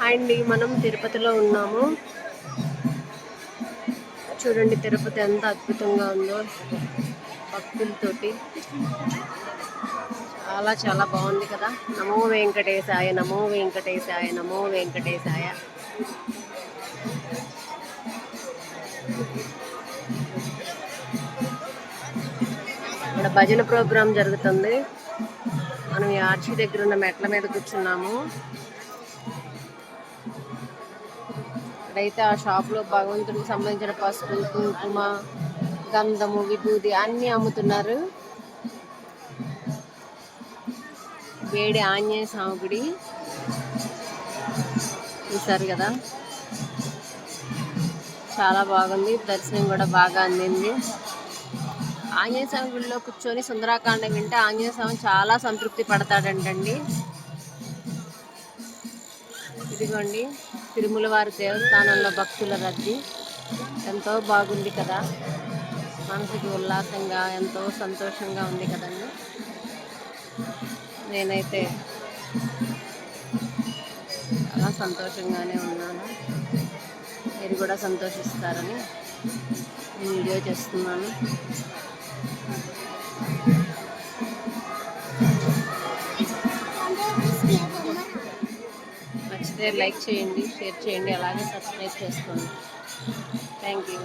అండి మనం తిరుపతిలో ఉన్నాము. చూడండి తిరుపతి ఎంత అద్భుతంగా ఉందో భక్తులతోటి. చాలా చాలా బాగుంది కదా. నమో వెంకటేశాయ, నమో వెంకటేశాయ, నమో వెంకటేశాయ. ఇక్కడ భజన ప్రోగ్రాం జరుగుతుంది. మనం ఈ ఆర్చి దగ్గర ఉన్న మెట్ల మీద కూర్చున్నాము. ఇక్కడైతే ఆ షాప్లో భగవంతుడికి సంబంధించిన పసుపు, కుంకుమ, గంధము, విభూది అన్నీ అమ్ముతున్నారు. వేడి ఆంజనేయ స్వామి గుడి చూసారు కదా, చాలా బాగుంది. దర్శనం కూడా బాగా అందింది. ఆంజనేయ స్వామి గుడిలో కూర్చొని సుందరాకాండ వింటే ఆంజనేయ స్వామి చాలా సంతృప్తి పడతాడంటండి. ఇదిగోండి తిరుమల వారి దేవస్థానంలో భక్తుల రద్దీ ఎంతో బాగుంది కదా. మనసుకి ఉల్లాసంగా ఎంతో సంతోషంగా ఉంది కదండి. నేనైతే చాలా సంతోషంగానే ఉన్నాను. మీరు కూడా సంతోషిస్తారని నేను వీడియో చేస్తున్నాను. నచ్చితే లైక్ చేయండి, షేర్ చేయండి, అలాగే సబ్స్క్రైబ్ చేసుకోండి. Thank you.